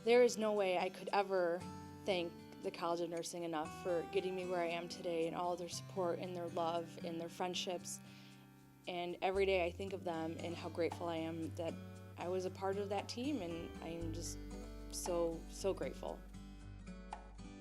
There is no way I could ever thank the College of Nursing enough for getting me where I am today, and all of their support and their love and their friendships. And every day I think of them and how grateful I am that I was a part of that team, and I am just so grateful.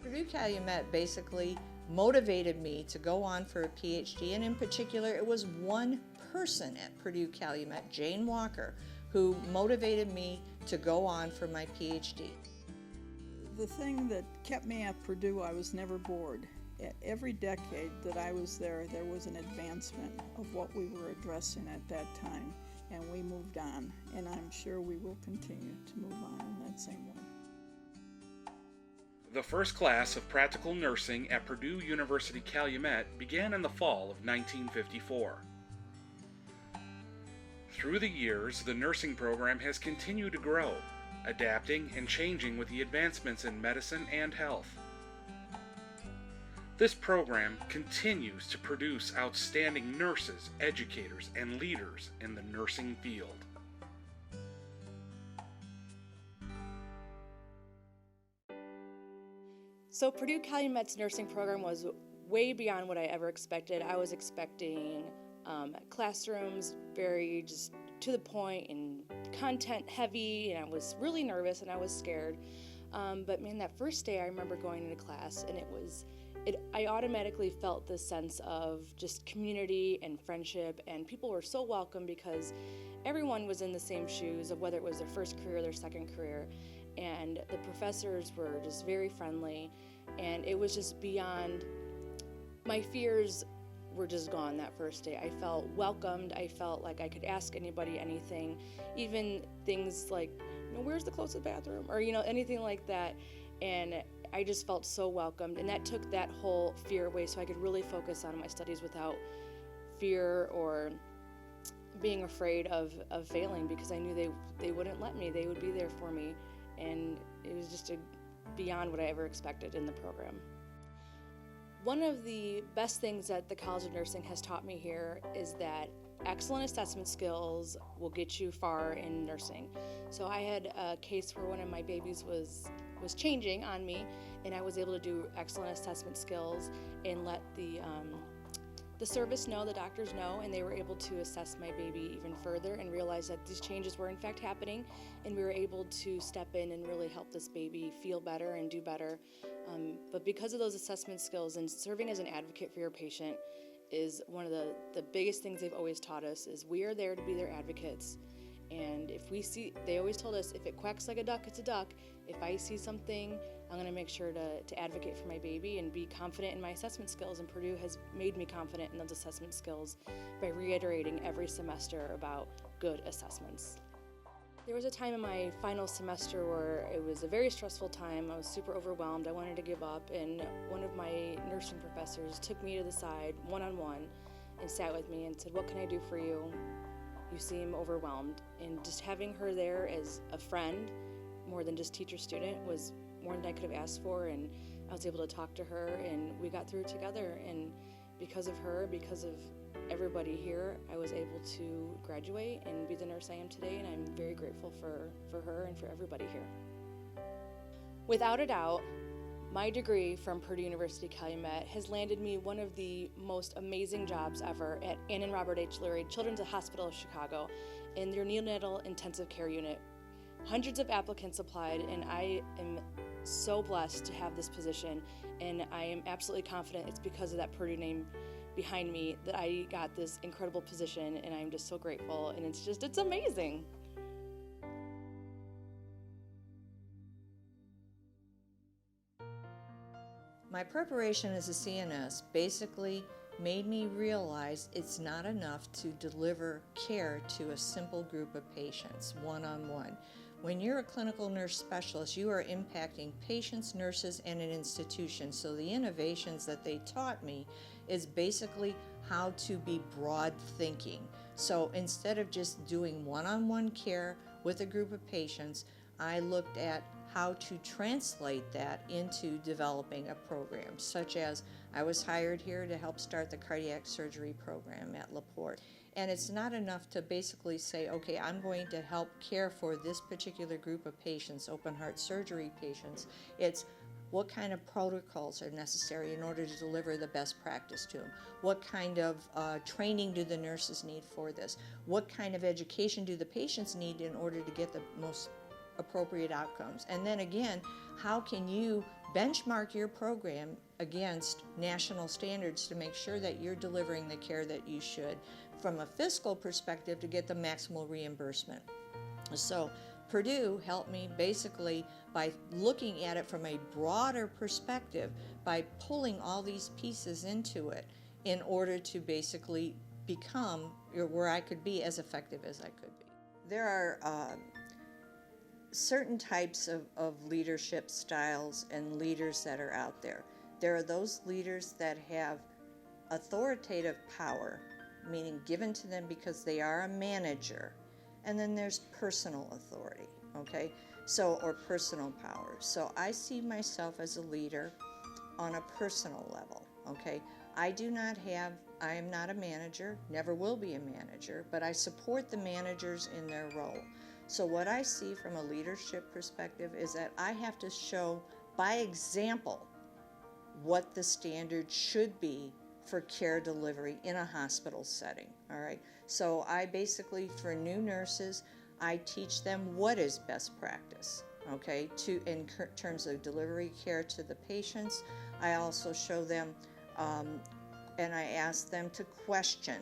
Purdue Calumet basically motivated me to go on for a PhD, and in particular it was one person at Purdue Calumet, Jane Walker, who motivated me to go on for my PhD. The thing that kept me at Purdue, I was never bored. Every decade that I was there, there was an advancement of what we were addressing at that time, and we moved on, and I'm sure we will continue to move on in that same way. The first class of practical nursing at Purdue University Calumet began in the fall of 1954. Through the years, the nursing program has continued to grow, adapting and changing with the advancements in medicine and health. This program continues to produce outstanding nurses, educators, and leaders in the nursing field. So Purdue Calumet's nursing program was way beyond what I ever expected. I was expecting classrooms very just to the point and content heavy, and I was really nervous and I was scared. But man, that first day I remember going into class, and I automatically felt this sense of just community and friendship, and people were so welcome because everyone was in the same shoes of whether it was their first career or their second career, and the professors were just very friendly, and it was just beyond, my fears were just gone that first day. I felt welcomed. I felt like I could ask anybody anything, even things like, where's the closest bathroom, or anything like that, and I just felt so welcomed, and that took that whole fear away so I could really focus on my studies without fear or being afraid of failing, because I knew they wouldn't let me. They would be there for me, and it was just beyond what I ever expected in the program. One of the best things that the College of Nursing has taught me here is that excellent assessment skills will get you far in nursing. So I had a case where one of my babies was changing on me, and I was able to do excellent assessment skills and let the service know, the doctors know, and they were able to assess my baby even further and realize that these changes were in fact happening, and we were able to step in and really help this baby feel better and do better. But because of those assessment skills and serving as an advocate for your patient is one of the biggest things they've always taught us, is we are there to be their advocates. And if we see, they always told us, if it quacks like a duck, it's a duck. If I see something, I'm going to make sure to advocate for my baby and be confident in my assessment skills. And Purdue has made me confident in those assessment skills by reiterating every semester about good assessments. There was a time in my final semester where it was a very stressful time. I was super overwhelmed. I wanted to give up, and one of my nursing professors took me to the side one-on-one and sat with me and said, "What can I do for you? You seem overwhelmed." And just having her there as a friend, more than just teacher-student, was more than I could have asked for, and I was able to talk to her, and we got through it together. And because of her, because of everybody here, I was able to graduate and be the nurse I am today, and I'm very grateful for her and for everybody here. Without a doubt, my degree from Purdue University Calumet has landed me one of the most amazing jobs ever at Ann and Robert H. Lurie Children's Hospital of Chicago in their neonatal intensive care unit. Hundreds of applicants applied, and I am so blessed to have this position, and I am absolutely confident it's because of that Purdue name behind me that I got this incredible position, and I'm just so grateful, and it's amazing. My preparation as a CNS basically made me realize it's not enough to deliver care to a simple group of patients, one-on-one. When you're a clinical nurse specialist, you are impacting patients, nurses, and an institution. So the innovations that they taught me is basically how to be broad thinking. So instead of just doing one-on-one care with a group of patients, I looked at how to translate that into developing a program, such as I was hired here to help start the cardiac surgery program at LaPorte. And it's not enough to basically say, okay, I'm going to help care for this particular group of patients, open heart surgery patients. It's what kind of protocols are necessary in order to deliver the best practice to them? What kind of training do the nurses need for this? What kind of education do the patients need in order to get the most appropriate outcomes? And then again, how can you benchmark your program against national standards to make sure that you're delivering the care that you should from a fiscal perspective to get the maximal reimbursement? So Purdue helped me basically by looking at it from a broader perspective, by pulling all these pieces into it in order to basically become where I could be as effective as I could be. There are certain types of leadership styles and leaders that are out there. There are those leaders that have authoritative power, meaning given to them because they are a manager. And then there's personal authority, okay? So, or personal power. So I see myself as a leader on a personal level, okay? I am not a manager, never will be a manager, but I support the managers in their role. So what I see from a leadership perspective is that I have to show by example what the standard should be for care delivery in a hospital setting, all right? So I basically, for new nurses, I teach them what is best practice, okay, in terms of delivery care to the patients. I also show them, and I ask them to question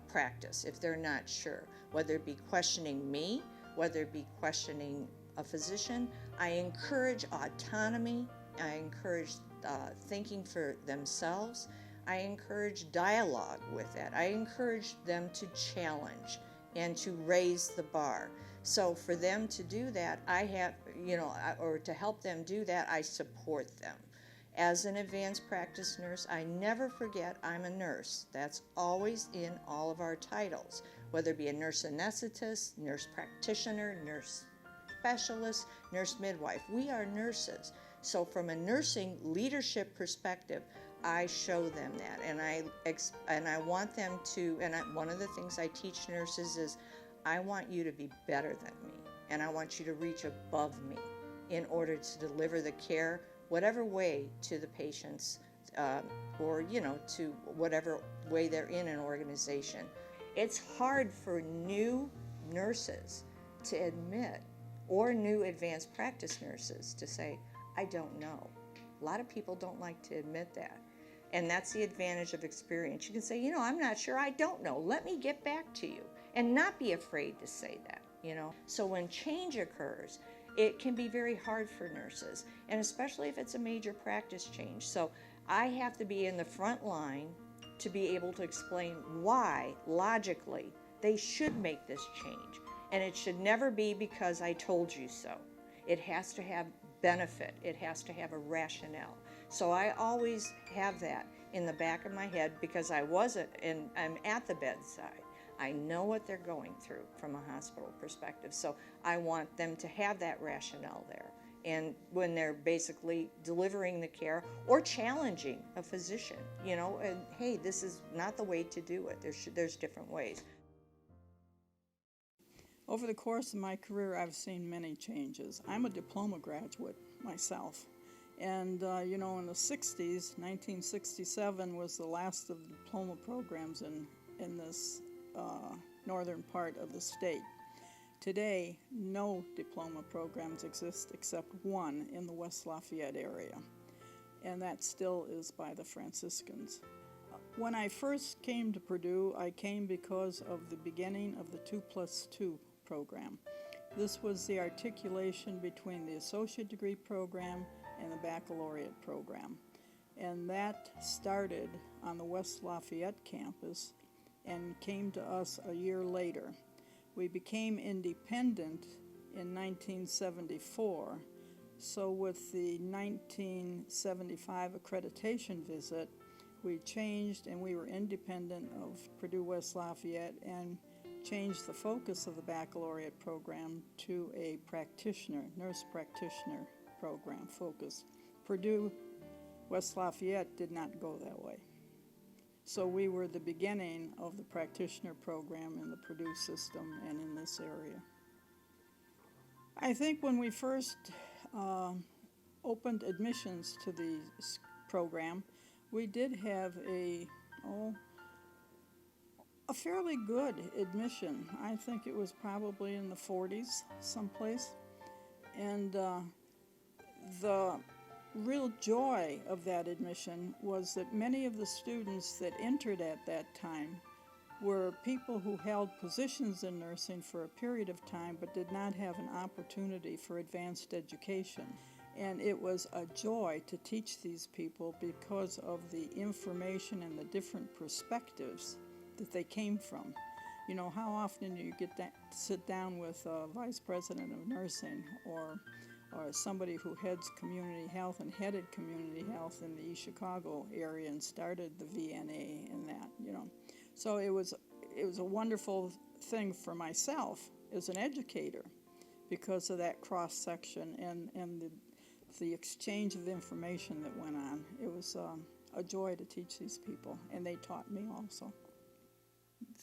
practice if they're not sure, whether it be questioning me, whether it be questioning a physician. I encourage autonomy. I encourage thinking for themselves. I encourage dialogue with that. I encourage them to challenge and to raise the bar. So for them to do that, I have, or to help them do that, I support them. As an advanced practice nurse, I never forget I'm a nurse. That's always in all of our titles, whether it be a nurse anesthetist, nurse practitioner, nurse specialist, nurse midwife. We are nurses. So from a nursing leadership perspective, I show them that, and I want them to. And one of the things I teach nurses is, I want you to be better than me, and I want you to reach above me in order to deliver the care, whatever way, to the patients, or to whatever way they're in an organization. It's hard for new nurses to admit, or new advanced practice nurses to say, I don't know. A lot of people don't like to admit that. And that's the advantage of experience. You can say, I'm not sure, I don't know. Let me get back to you. And not be afraid to say that, So when change occurs, it can be very hard for nurses, and especially if it's a major practice change. So I have to be in the front line to be able to explain why, logically, they should make this change. And it should never be because I told you so. It has to have benefit. It has to have a rationale. So I always have that in the back of my head because I'm at the bedside. I know what they're going through from a hospital perspective. So I want them to have that rationale there. And when they're basically delivering the care or challenging a physician, and hey, this is not the way to do it. There's different ways. Over the course of my career, I've seen many changes. I'm a diploma graduate myself. And, in the 60s, 1967 was the last of the diploma programs in this northern part of the state. Today, no diploma programs exist except one in the West Lafayette area, and that still is by the Franciscans. When I first came to Purdue, I came because of the beginning of the 2+2 program. This was the articulation between the associate degree program and the baccalaureate program. And that started on the West Lafayette campus and came to us a year later. We became independent in 1974, so with the 1975 accreditation visit, we changed and we were independent of Purdue West Lafayette and changed the focus of the baccalaureate program to a nurse practitioner program focus. Purdue West Lafayette did not go that way. So we were the beginning of the practitioner program in the Purdue system and in this area. I think when we first opened admissions to the program, we did have a fairly good admission. I think it was probably in the 40s someplace. And the real joy of that admission was that many of the students that entered at that time were people who held positions in nursing for a period of time but did not have an opportunity for advanced education. And it was a joy to teach these people because of the information and the different perspectives that they came from. You know, how often do you sit down with a vice president of nursing or somebody who heads community health and headed community health in the East Chicago area and started the VNA and that, you know. So it was a wonderful thing for myself as an educator because of that cross-section and the exchange of information that went on. It was a joy to teach these people, and they taught me also.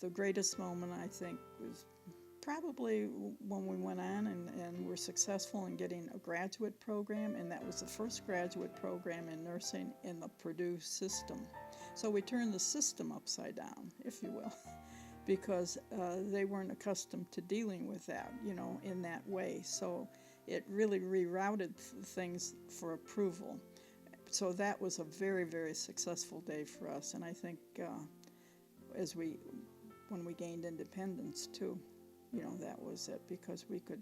The greatest moment, I think, was probably when we went on and were successful in getting a graduate program, and that was the first graduate program in nursing in the Purdue system. So we turned the system upside down, if you will, because they weren't accustomed to dealing with that, you know, in that way. So it really rerouted things for approval. So that was a very, very successful day for us, and I think when we gained independence too, you know, that was it, because we could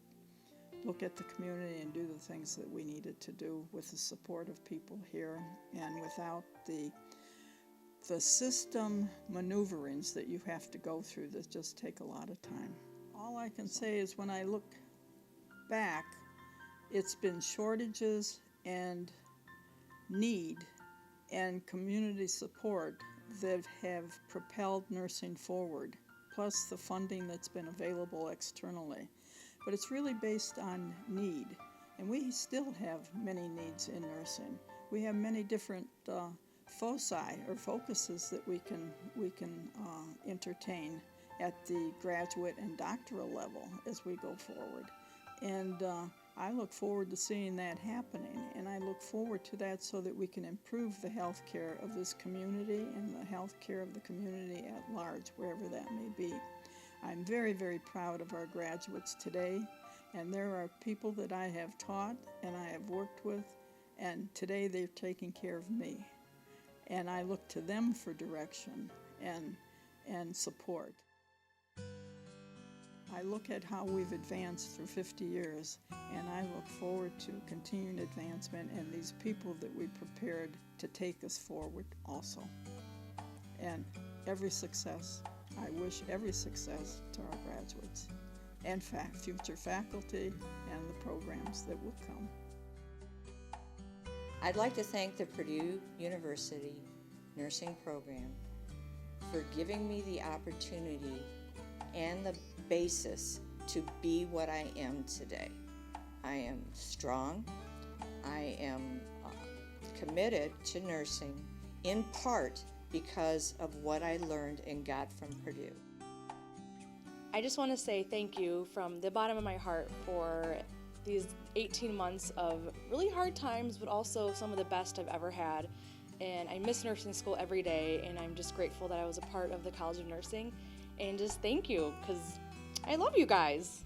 look at the community and do the things that we needed to do with the support of people here and without the system maneuverings that you have to go through that just take a lot of time. All I can say is when I look back, it's been shortages and need and community support that have propelled nursing forward, plus the funding that's been available externally. But it's really based on need, and we still have many needs in nursing. We have many different foci or focuses that we can entertain at the graduate and doctoral level as we go forward. And I look forward to seeing that happening, and I look forward to that so that we can improve the health care of this community and the health care of the community at large, wherever that may be. I'm very, very proud of our graduates today, and there are people that I have taught and I have worked with, and today they're taking care of me. And I look to them for direction and support. I look at how we've advanced through 50 years, and I look forward to continued advancement and these people that we prepared to take us forward also. And every success, I wish every success to our graduates and future faculty and the programs that will come. I'd like to thank the Purdue University Nursing Program for giving me the opportunity and the basis to be what I am today. I am strong. I am committed to nursing, in part because of what I learned and got from Purdue. I just want to say thank you from the bottom of my heart for these 18 months of really hard times, but also some of the best I've ever had. And I miss nursing school every day, and I'm just grateful that I was a part of the College of Nursing. And just thank you, because I love you guys.